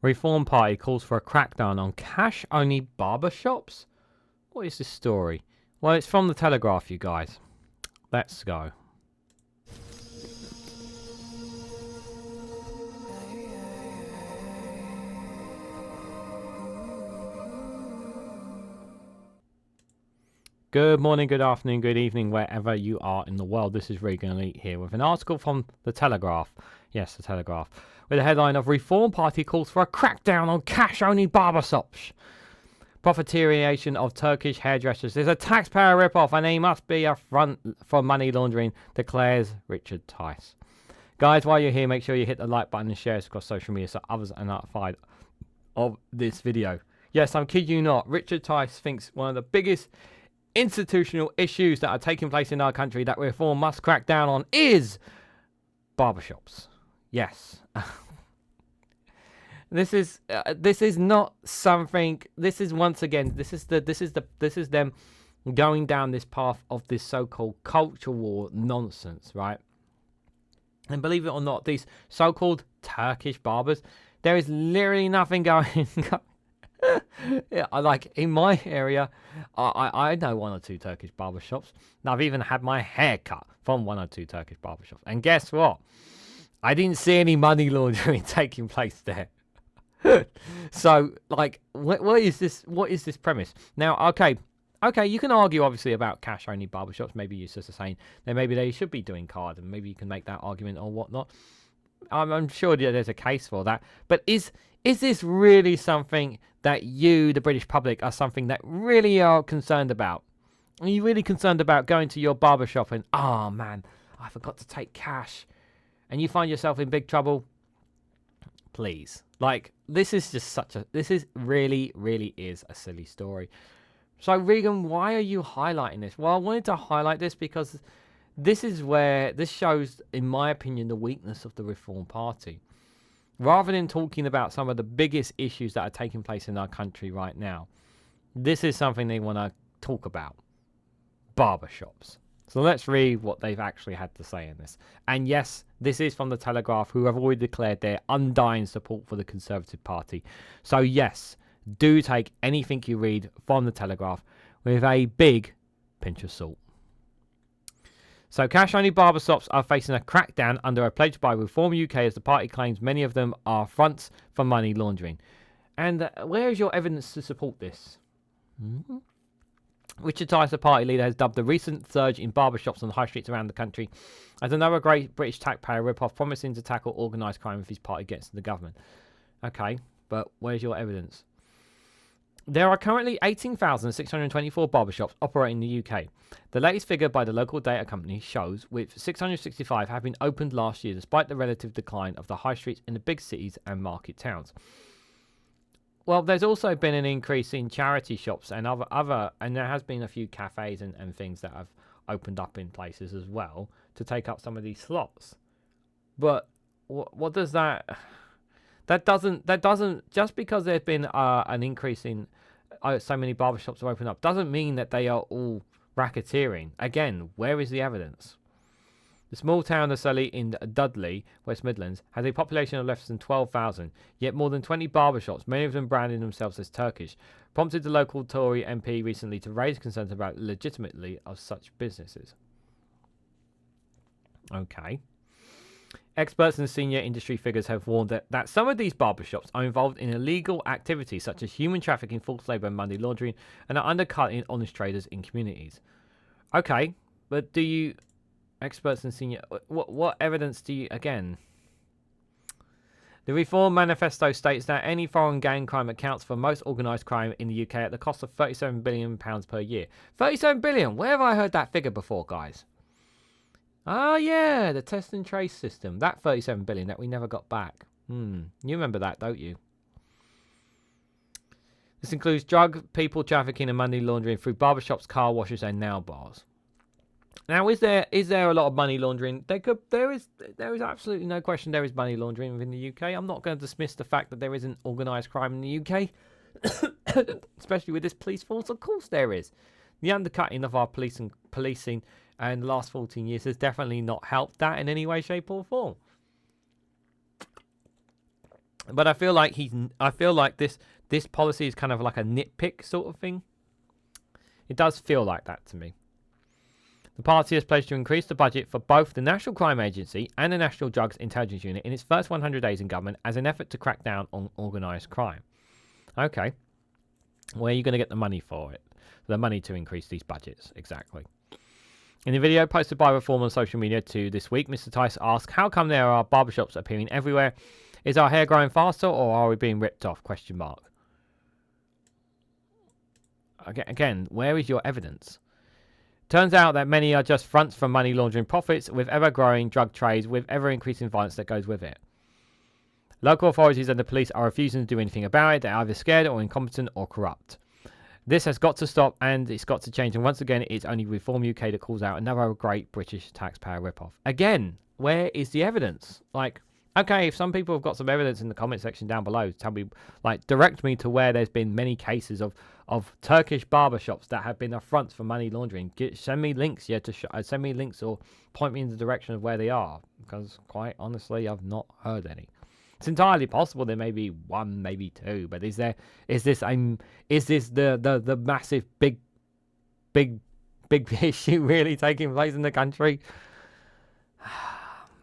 Reform Party calls for a crackdown on cash-only barbershops. What is this story? Well, it's from the Telegraph, you guys. Let's go. Good morning, good afternoon, good evening, wherever you are in the world. This is Reganelite here with an article from the Telegraph. Yes, the Telegraph. With a headline of Reform Party calls for a crackdown on cash-only barbershops. Proliferation of Turkish hairdressers is a taxpayer rip-off and they must be a front for money laundering, declares Richard Tice. Guys, while you're here, make sure you hit the like button and share this across social media so others are notified of this video. Yes, I'm kidding you not. Richard Tice thinks one of the biggest institutional issues that are taking place in our country that reform must crack down on is barbershops. Yes. This is not something. This is once again. This is them going down this path of this so-called culture war nonsense, right? And believe it or not, these so-called Turkish barbers, there is literally nothing going. Yeah, like in my area, I know one or two Turkish barbershops. And I've even had my hair cut from one or two Turkish barbershops. And guess what? I didn't see any money laundering taking place there. So, like, what is this? What is this premise? Now, okay, you can argue obviously about cash-only barbershops. Maybe you're just saying that maybe they should be doing card, and maybe you can make that argument or whatnot. I'm sure that there's a case for that. But is this really something that you, the British public, are something that really are concerned about? Are you really concerned about going to your barbershop and, oh man, I forgot to take cash, and you find yourself in big trouble? Please. Like, this is just this is really is a silly story. So, Regan, why are you highlighting this? Well, I wanted to highlight this because this is where this shows, in my opinion, the weakness of the Reform Party. Rather than talking about some of the biggest issues that are taking place in our country right now, this is something they want to talk about. Barbershops. So let's read what they've actually had to say in this. And yes, this is from the Telegraph, who have already declared their undying support for the Conservative Party. So yes, do take anything you read from the Telegraph with a big pinch of salt. So cash-only barbershops are facing a crackdown under a pledge by Reform UK as the party claims many of them are fronts for money laundering. And where is your evidence to support this? Richard Tice, the party leader, has dubbed the recent surge in barbershops on high streets around the country as another great British taxpayer rip-off, promising to tackle organised crime if his party gets to the government. Okay, but where's your evidence? There are currently 18,624 barbershops operating in the UK. The latest figure by the local data company shows with 665 have been opened last year despite the relative decline of the high streets in the big cities and market towns. Well, there's also been an increase in charity shops and other and there has been a few cafes and things that have opened up in places as well to take up some of these slots. But what does that doesn't just because there's been an increase in so many barbershops have opened up doesn't mean that they are all racketeering. Again, where is the evidence? The small town of Sedgley in Dudley, West Midlands, has a population of less than 12,000, yet more than 20 barbershops, many of them branding themselves as Turkish, prompted the local Tory MP recently to raise concerns about the legitimacy of such businesses. Okay. Experts and senior industry figures have warned that some of these barbershops are involved in illegal activities such as human trafficking, forced labour and money laundering, and are undercutting honest traders in communities. Okay, but do you... Experts and senior... What evidence do you... Again... The Reform Manifesto states that any foreign gang crime accounts for most organised crime in the UK at the cost of £37 billion per year. 37 billion! Where have I heard that figure before, guys? Ah, yeah, the test and trace system. That 37 billion that we never got back. You remember that, don't you? This includes drug, people trafficking and money laundering through barbershops, car washes and nail bars. Now, is there a lot of money laundering? There is absolutely no question there is money laundering within the UK. I'm not going to dismiss the fact that there isn't organised crime in the UK, especially with this police force. Of course there is. The undercutting of our policing and the last 14 years has definitely not helped that in any way, shape or form. But I feel like this policy is kind of like a nitpick sort of thing. It does feel like that to me. The party has pledged to increase the budget for both the National Crime Agency and the National Drugs Intelligence Unit in its first 100 days in government as an effort to crack down on organised crime. Okay. Where are you going to get the money for it? The money to increase these budgets, exactly. In a video posted by Reform on social media too this week, Mr. Tice asked, how come there are barbershops appearing everywhere? Is our hair growing faster or are we being ripped off? Question mark. Again, where is your evidence? Turns out that many are just fronts for money laundering profits, with ever-growing drug trades, with ever-increasing violence that goes with it. Local authorities and the police are refusing to do anything about it. They're either scared or incompetent or corrupt. This has got to stop, and it's got to change. And once again, it's only Reform UK that calls out another great British taxpayer ripoff. Again, where is the evidence? Like, okay, if some people have got some evidence in the comment section down below, tell me, like, direct me to where there's been many cases of Turkish barbershops that have been affronts for money laundering. Send me links, send me links or point me in the direction of where they are, because quite honestly, I've not heard any. It's entirely possible there may be one, maybe two, but is this the massive big issue really taking place in the country?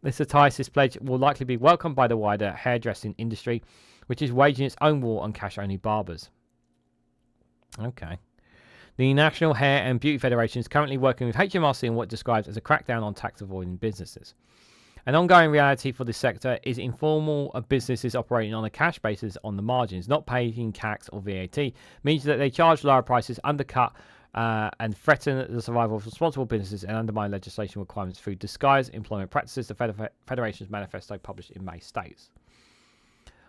Mr. Tice's pledge will likely be welcomed by the wider hairdressing industry, which is waging its own war on cash-only barbers. Okay. The National Hair and Beauty Federation is currently working with HMRC on what it describes as a crackdown on tax-avoiding businesses. An ongoing reality for this sector is informal businesses operating on a cash basis on the margins, not paying tax or VAT, means that they charge lower prices, undercut and threaten the survival of responsible businesses and undermine legislation requirements through disguised employment practices, the Federation's manifesto published in May states.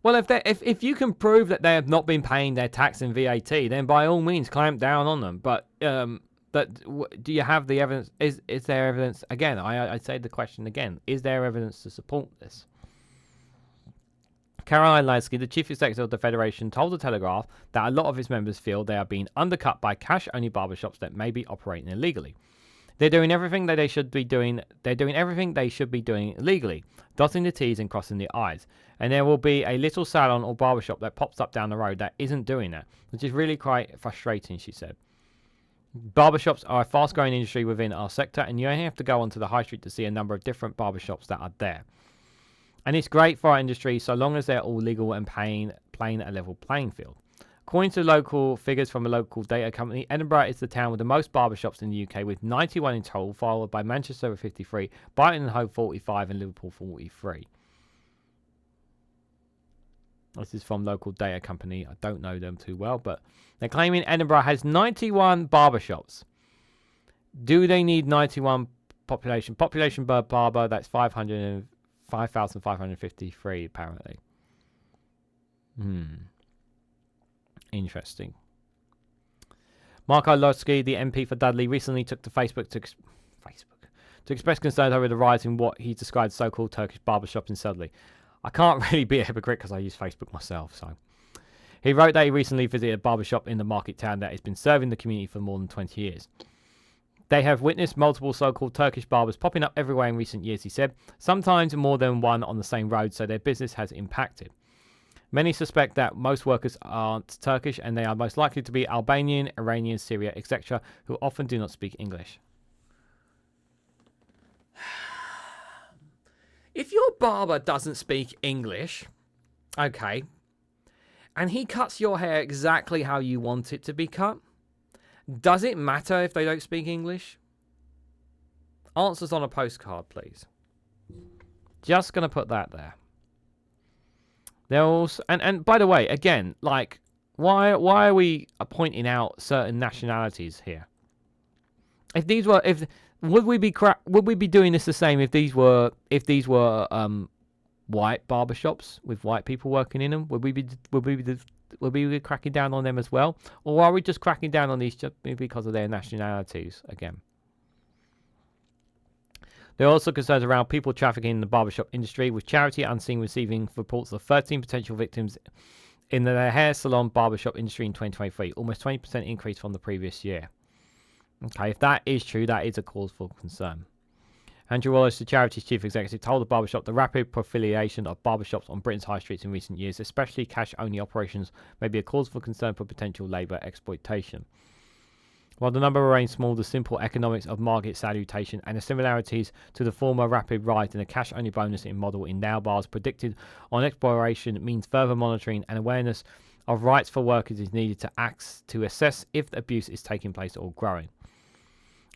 Well, if you can prove that they have not been paying their tax and VAT, then by all means clamp down on them. But do you have the evidence? Is there evidence? Again, I say the question again: is there evidence to support this? Caroline Lansky, the chief executive of the Federation, told the Telegraph that a lot of its members feel they are being undercut by cash-only barbershops that may be operating illegally. They're doing everything that they should be doing. They're doing everything they should be doing legally, dotting the T's and crossing the I's. And there will be a little salon or barbershop that pops up down the road that isn't doing that, which is really quite frustrating, she said. Barbershops are a fast-growing industry within our sector, and you only have to go onto the high street to see a number of different barbershops that are there. And it's great for our industry so long as they're all legal and playing a level playing field. According to local figures from a local data company, Edinburgh is the town with the most barbershops in the UK, with 91 in total, followed by Manchester with 53, Brighton and Hove 45, and Liverpool 43. This is from local data company. I don't know them too well, but they're claiming Edinburgh has 91 barbershops. Do they need 91 population? Population per barber, that's 5,553 apparently. Interesting. Marco Lotsky, the MP for Dudley, recently took to Facebook to express concern over the rise in what he described as so-called Turkish barbershops in Sedgley. I can't really be a hypocrite because I use Facebook myself. So he wrote that he recently visited a barbershop in the market town that has been serving the community for more than 20 years. They have witnessed multiple so-called Turkish barbers popping up everywhere in recent years, he said, sometimes more than one on the same road, so their business has impacted. Many suspect that most workers aren't Turkish and they are most likely to be Albanian, Iranian, Syria, etc., who often do not speak English. If your barber doesn't speak English, okay, and he cuts your hair exactly how you want it to be cut, does it matter if they don't speak English? Answers on a postcard, please. Just going to put that there. They're also, and by the way, again, like, why are we pointing out certain nationalities here? Would we be doing this the same if these were white barbershops with white people working in them? Would we be cracking down on them as well, or are we just cracking down on these just because of their nationalities again? There are also concerns around people trafficking in the barbershop industry, with Charity Unseen receiving reports of 13 potential victims in the hair salon barbershop industry in 2023, almost 20% increase from the previous year. Okay, if that is true, that is a cause for concern. Andrew Wallace, the charity's chief executive, told the barbershop the rapid proliferation of barbershops on Britain's high streets in recent years, especially cash-only operations, may be a cause for concern for potential labour exploitation. While the number remains small, the simple economics of market salutation and the similarities to the former rapid rise in a cash-only bonusing model in now bars predicted on exploration means further monitoring and awareness of rights for workers is needed to assess if abuse is taking place or growing.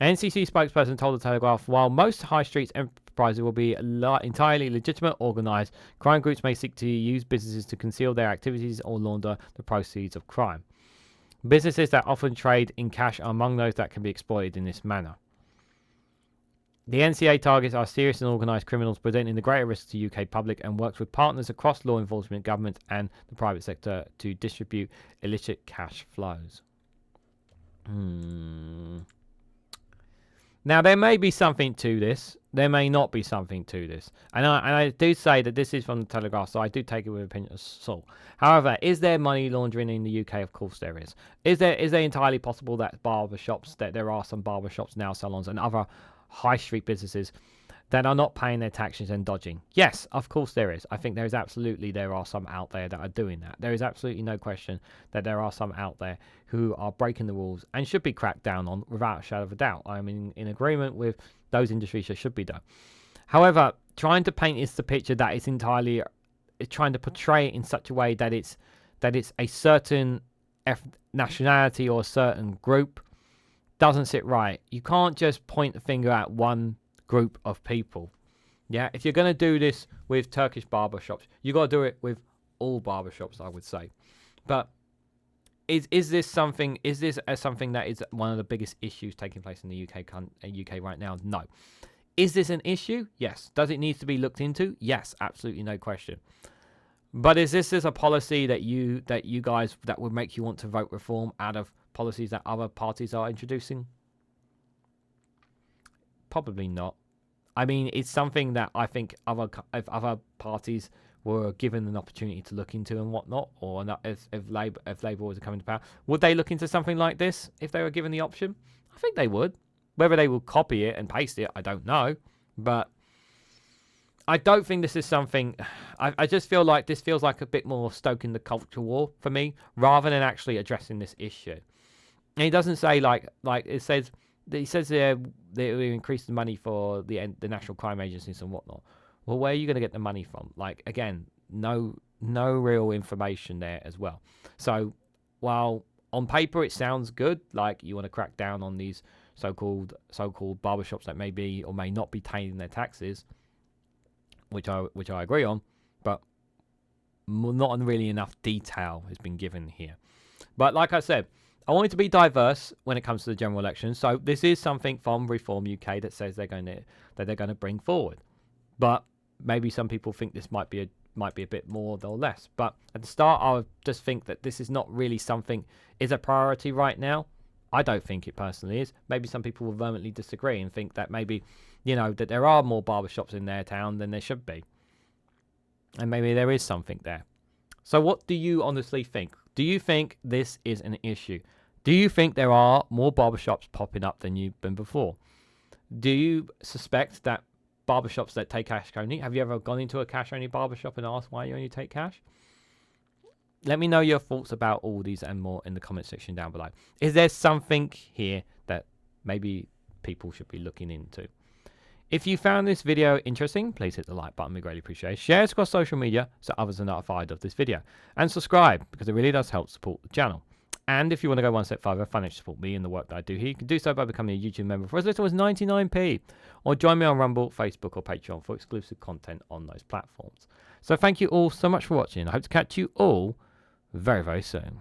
An NCC spokesperson told the Telegraph, while most high streets enterprises will be entirely legitimate, organised, crime groups may seek to use businesses to conceal their activities or launder the proceeds of crime. Businesses that often trade in cash are among those that can be exploited in this manner. The NCA targets are serious and organised criminals presenting the greater risk to UK public and works with partners across law enforcement, government and the private sector to distribute illicit cash flows. Now, there may be something to this. There may not be something to this. And I do say that this is from the Telegraph, so I do take it with a pinch of salt. However, is there money laundering in the UK? Of course there is. Is there entirely possible that that there are some barbershops, nail salons, and other high street businesses that are not paying their taxes and dodging? Yes, of course there is. I think there are some out there that are doing that. There is absolutely no question that there are some out there who are breaking the rules and should be cracked down on without a shadow of a doubt. I'm in agreement with those industries that should be done. However, trying to paint is the picture that it's entirely trying to portray it in such a way that it's a certain nationality or a certain group doesn't sit right. You can't just point the finger at one group of people. Yeah, if you're going to do this with Turkish barbershops, you got to do it with all barbershops, I would say. But is this something that is one of the biggest issues taking place in the UK right now? No. Is this an issue? Yes. Does it need to be looked into? Yes, absolutely, no question. But is this a policy that you guys that would make you want to vote reform out of policies that other parties are introducing? Probably not. I mean, it's something that I think if other parties were given an opportunity to look into and whatnot, or if Labour was coming to power, would they look into something like this if they were given the option? I think they would. Whether they will copy it and paste it, I don't know. But I don't think this is something... I just feel like this feels like a bit more stoking the culture war for me, rather than actually addressing this issue. And he doesn't say like it says... He says they will increase the money for the national crime agencies and whatnot. Well, where are you going to get the money from? Like, again, no real information there as well. So, while on paper it sounds good, like you want to crack down on these so-called barbershops that may be or may not be paying their taxes, which I agree on, but not really enough detail has been given here. But like I said, I want it to be diverse when it comes to the general election. So this is something from Reform UK that says they're going to bring forward. But maybe some people think this might be a bit more or less. But at the start, I would just think that this is not really something is a priority right now. I don't think it personally is. Maybe some people will vehemently disagree and think that maybe, that there are more barbershops in their town than there should be. And maybe there is something there. So what do you honestly think? Do you think this is an issue? Do you think there are more barbershops popping up than you've been before? Do you suspect that barbershops that take cash only? Have you ever gone into a cash only barbershop and asked why you only take cash? Let me know your thoughts about all these and more in the comment section down below. Is there something here that maybe people should be looking into? If you found this video interesting, please hit the like button, we greatly appreciate it. Share it across social media so others are notified of this video. And subscribe, because it really does help support the channel. And if you want to go one step further, financially support me and the work that I do here, you can do so by becoming a YouTube member for as little as 99p. Or join me on Rumble, Facebook or Patreon for exclusive content on those platforms. So thank you all so much for watching. I hope to catch you all very, very soon.